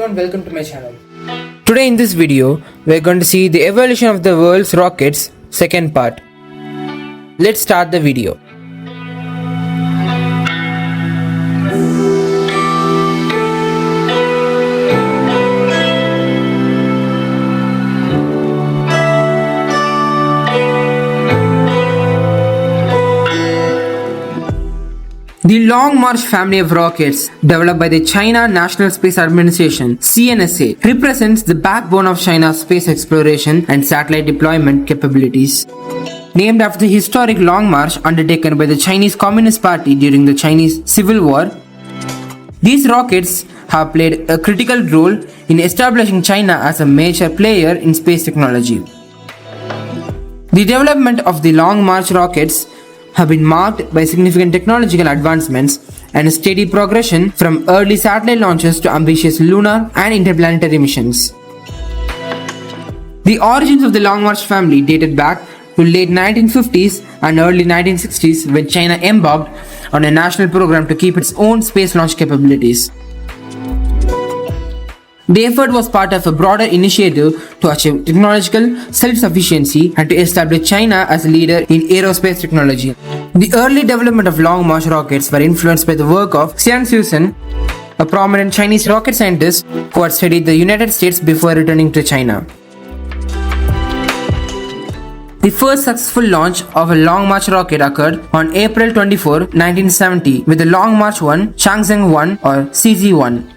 everyone, welcome to my channel. Today in this video, we're going to see the evolution of the world's rockets, second part. Let's start the video. The Long March family of rockets, developed by the China National Space Administration (CNSA), represents the backbone of China's space exploration and satellite deployment capabilities. Named after the historic Long March undertaken by the Chinese Communist Party during the Chinese Civil War, these rockets have played a critical role in establishing China as a major player in space technology. The development of the Long March rockets have been marked by significant technological advancements and a steady progression from early satellite launches to ambitious lunar and interplanetary missions. The origins of the Long March family dated back to late 1950s and early 1960s when China embarked on a national program to keep its own space launch capabilities. The effort was part of a broader initiative to achieve technological self-sufficiency and to establish China as a leader in aerospace technology. The early development of Long March rockets were influenced by the work of Xian Susan, a prominent Chinese rocket scientist who had studied the United States before returning to China. The first successful launch of a Long March rocket occurred on April 24, 1970 with the Long March 1 Changzheng 1 or CZ-1.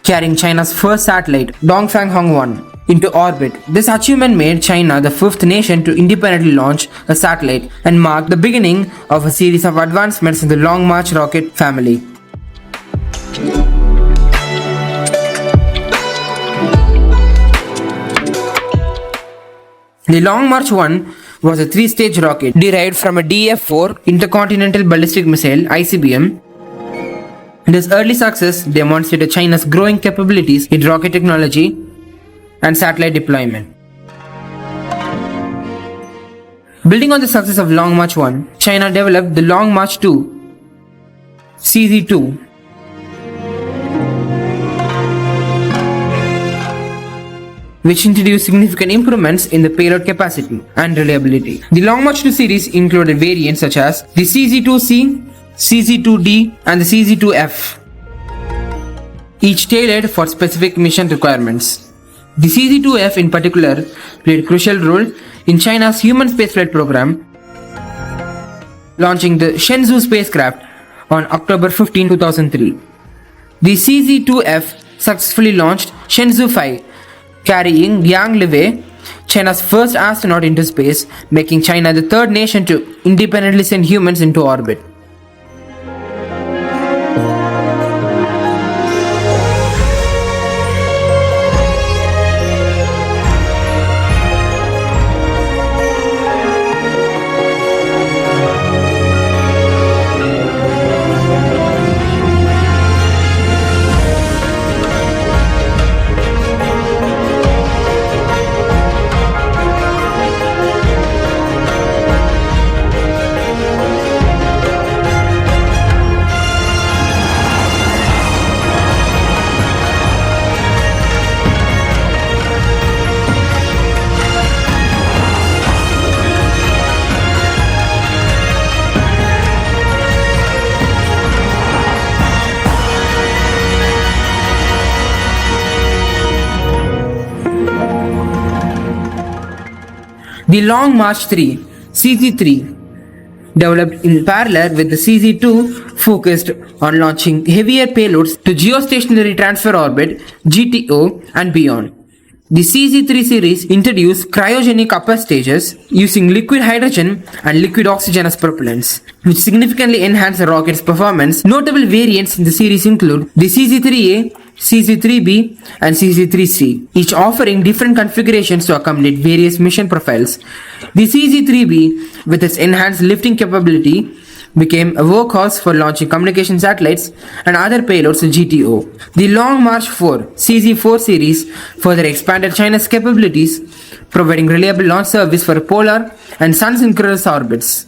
Carrying China's first satellite, Dongfang 1, into orbit. This achievement made China the fifth nation to independently launch a satellite and marked the beginning of a series of advancements in the Long March rocket family. The Long March 1 was a three-stage rocket derived from a DF-4 Intercontinental Ballistic Missile (ICBM). And its early success demonstrated China's growing capabilities in rocket technology and satellite deployment. Building on the success of Long March 1, China developed the Long March 2, CZ-2, which introduced significant improvements in the payload capacity and reliability. The Long March 2 series included variants such as the CZ-2C, CZ-2D and the CZ-2F, each tailored for specific mission requirements. The CZ-2F in particular played a crucial role in China's human spaceflight program, launching the Shenzhou spacecraft on October 15, 2003. The CZ-2F successfully launched Shenzhou 5, carrying Yang Liwei, China's first astronaut into space, making China the third nation to independently send humans into orbit. The Long March 3, CZ-3, developed in parallel with the CZ-2, focused on launching heavier payloads to geostationary transfer orbit (GTO) and beyond. The CZ-3 series introduced cryogenic upper stages using liquid hydrogen and liquid oxygen as propellants, which significantly enhanced the rocket's performance. Notable variants in the series include the CZ-3A, CZ-3B and CZ-3C, each offering different configurations to accommodate various mission profiles. The CZ-3B, with its enhanced lifting capability, became a workhorse for launching communication satellites and other payloads to GTO. The Long March 4, CZ-4 series further expanded China's capabilities, providing reliable launch service for polar and sun-synchronous orbits.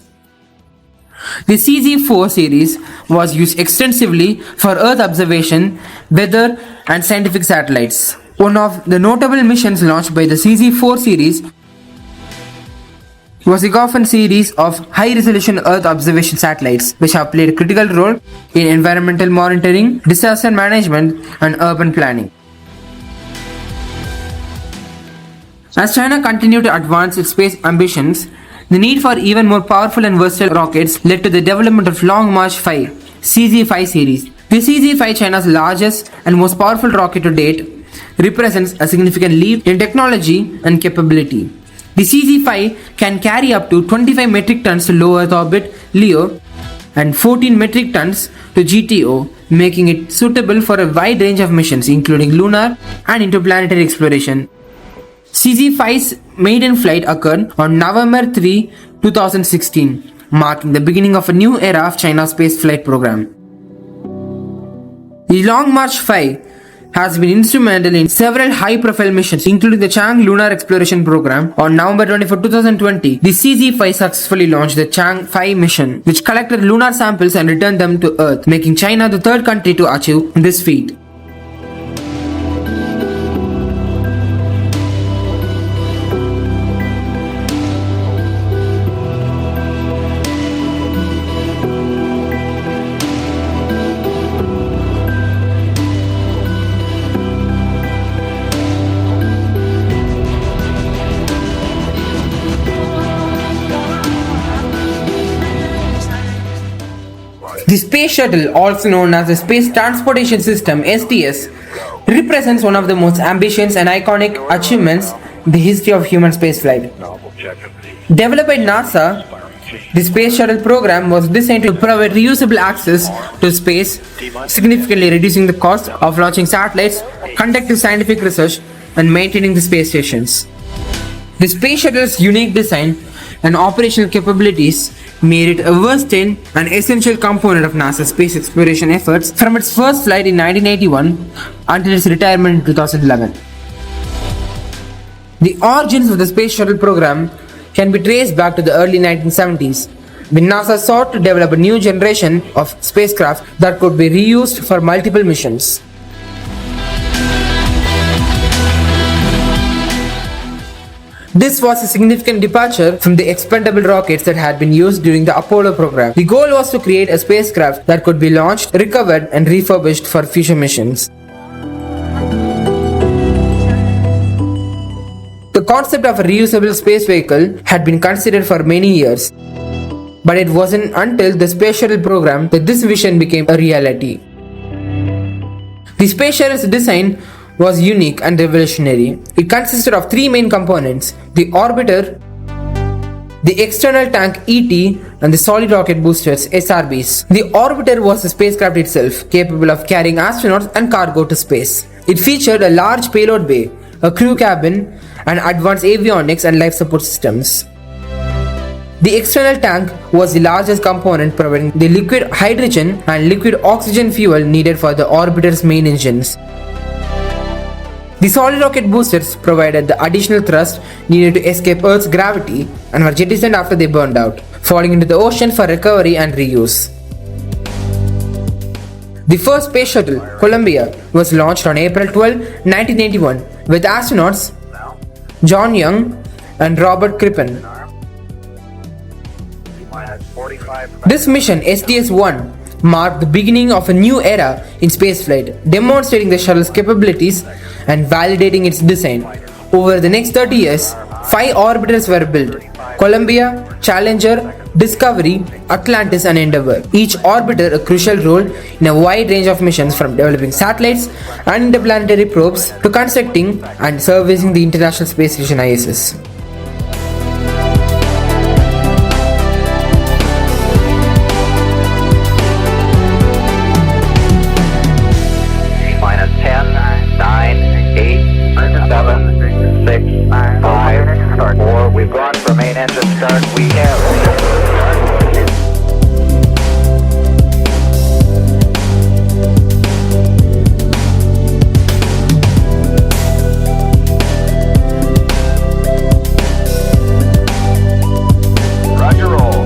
The CZ4 series was used extensively for Earth observation, weather, and scientific satellites. One of the notable missions launched by the CZ4 series was the Goffin series of high-resolution Earth observation satellites, which have played a critical role in environmental monitoring, disaster management, and urban planning. As China continued to advance its space ambitions, the need for even more powerful and versatile rockets led to the development of Long March 5 (CZ5) series. The CZ5, China's largest and most powerful rocket to date, represents a significant leap in technology and capability. The CZ5 can carry up to 25 metric tons to low Earth orbit (LEO) and 14 metric tons to GTO, making it suitable for a wide range of missions including lunar and interplanetary exploration. CZ5's maiden flight occurred on November 3, 2016, marking the beginning of a new era of China's spaceflight program. The Long March 5 has been instrumental in several high-profile missions, including the Chang'e Lunar Exploration Program. On November 24, 2020, the CZ5 successfully launched the Chang'e 5 mission, which collected lunar samples and returned them to Earth, making China the third country to achieve this feat. The Space Shuttle, also known as the Space Transportation System (STS), represents one of the most ambitious and iconic achievements in the history of human spaceflight. Developed by NASA, the Space Shuttle program was designed to provide reusable access to space, significantly reducing the cost of launching satellites, conducting scientific research, and maintaining the space stations. The Space Shuttle's unique design and operational capabilities made it a versatile and essential component of NASA's space exploration efforts from its first flight in 1981 until its retirement in 2011. The origins of the Space Shuttle program can be traced back to the early 1970s, when NASA sought to develop a new generation of spacecraft that could be reused for multiple missions. This was a significant departure from the expendable rockets that had been used during the Apollo program. The goal was to create a spacecraft that could be launched, recovered, and refurbished for future missions. The concept of a reusable space vehicle had been considered for many years, but it wasn't until the Space Shuttle program that this vision became a reality. The Space Shuttle's design was unique and revolutionary. It consisted of three main components: the orbiter, the external tank ET, and the solid rocket boosters SRBs. The orbiter was the spacecraft itself, capable of carrying astronauts and cargo to space. It featured a large payload bay, a crew cabin, and advanced avionics and life support systems. The external tank was the largest component, providing the liquid hydrogen and liquid oxygen fuel needed for the orbiter's main engines. The solid rocket boosters provided the additional thrust needed to escape Earth's gravity and were jettisoned after they burned out, falling into the ocean for recovery and reuse. The first space shuttle, Columbia, was launched on April 12, 1981 with astronauts John Young and Robert Crippen. This mission, STS-1, marked the beginning of a new era in spaceflight, demonstrating the shuttle's capabilities and validating its design. Over the next 30 years, 5 orbiters were built: Columbia, Challenger, Discovery, Atlantis, and Endeavour. Each orbiter a crucial role in a wide range of missions, from developing satellites and interplanetary probes to constructing and servicing the International Space Station ISS. We've gone for main engine start. We have Roger roll.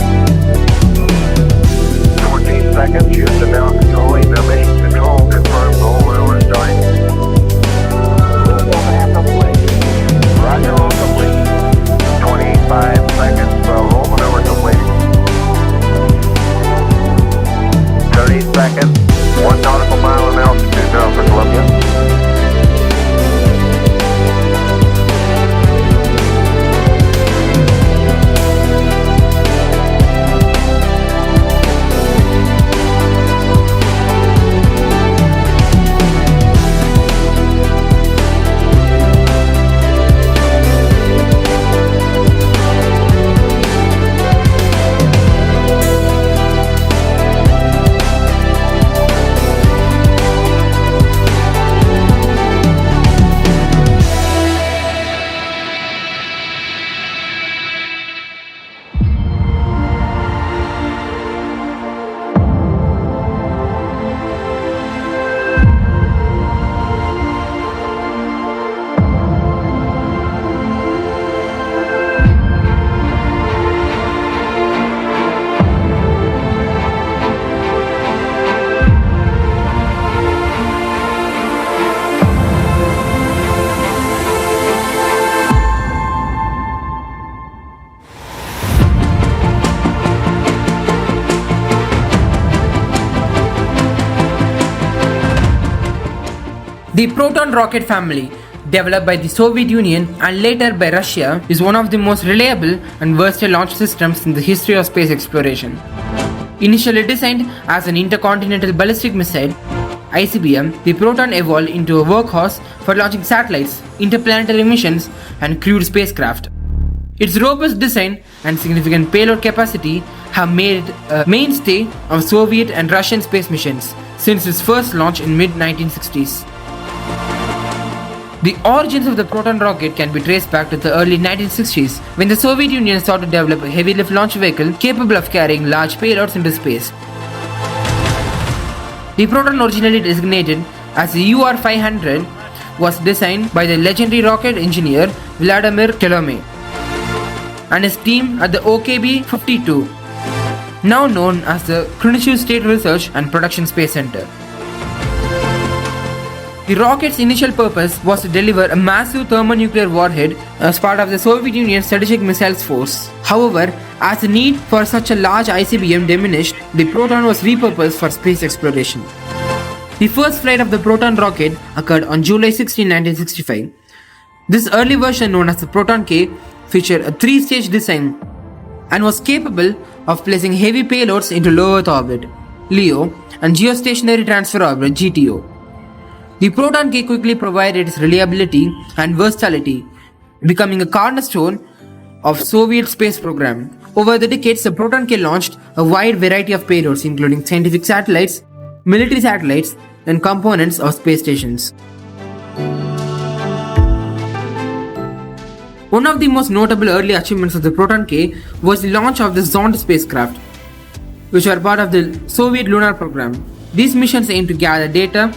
The Proton rocket family, developed by the Soviet Union and later by Russia, is one of the most reliable and versatile launch systems in the history of space exploration. Initially designed as an intercontinental ballistic missile, ICBM, the Proton evolved into a workhorse for launching satellites, interplanetary missions, and crewed spacecraft. Its robust design and significant payload capacity have made it a mainstay of Soviet and Russian space missions since its first launch in mid-1960s. The origins of the Proton rocket can be traced back to the early 1960s, when the Soviet Union sought to develop a heavy-lift launch vehicle capable of carrying large payloads into space. The Proton, originally designated as the UR-500, was designed by the legendary rocket engineer Vladimir Kelome and his team at the OKB-52, now known as the Khrushchev State Research and Production Space Center. The rocket's initial purpose was to deliver a massive thermonuclear warhead as part of the Soviet Union's strategic missiles force. However, as the need for such a large ICBM diminished, the Proton was repurposed for space exploration. The first flight of the Proton rocket occurred on July 16, 1965. This early version, known as the Proton K, featured a three-stage design and was capable of placing heavy payloads into low Earth orbit (LEO) and geostationary transfer orbit (GTO). The Proton K quickly provided its reliability and versatility, becoming a cornerstone of Soviet space program. Over the decades, the Proton K launched a wide variety of payloads, including scientific satellites, military satellites, and components of space stations. One of the most notable early achievements of the Proton K was the launch of the Zond spacecraft, which were part of the Soviet lunar program. These missions aimed to gather data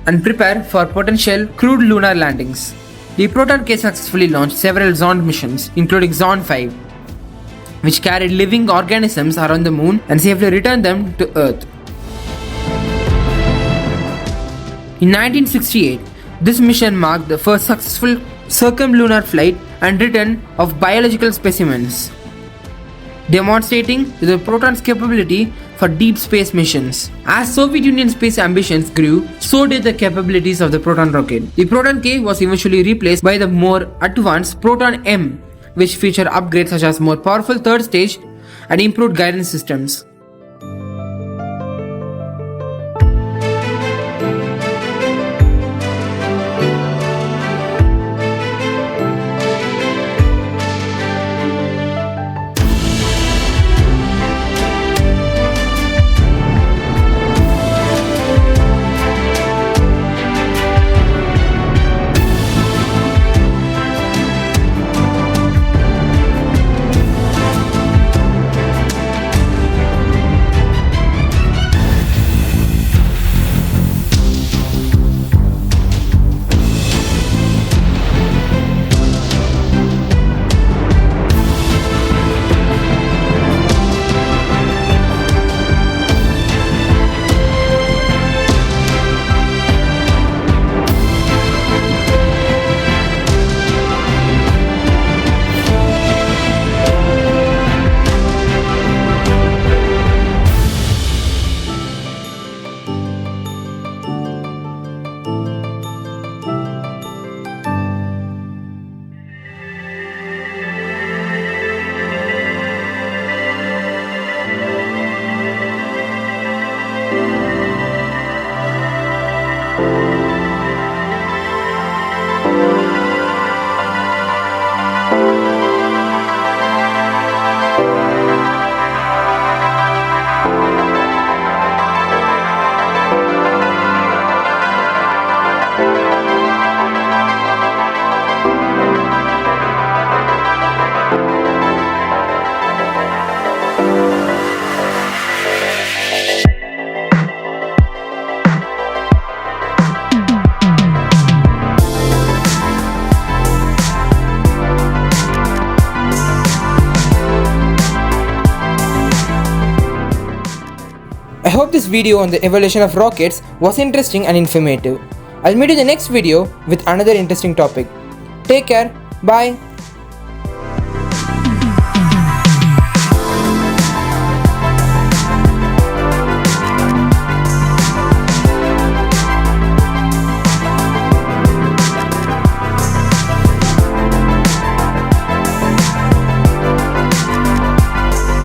and prepare for potential crewed lunar landings. The Proton K successfully launched several Zond missions, including Zond 5, which carried living organisms around the moon and safely returned them to Earth. In 1968, this mission marked the first successful circumlunar flight and return of biological specimens, demonstrating the Proton's capability for deep space missions. As Soviet Union space ambitions grew, so did the capabilities of the Proton rocket. The Proton K was eventually replaced by the more advanced Proton M, which featured upgrades such as more powerful third stage and improved guidance systems. I hope this video on the evolution of rockets was interesting and informative. I'll meet you in the next video with another interesting topic. Take care, bye.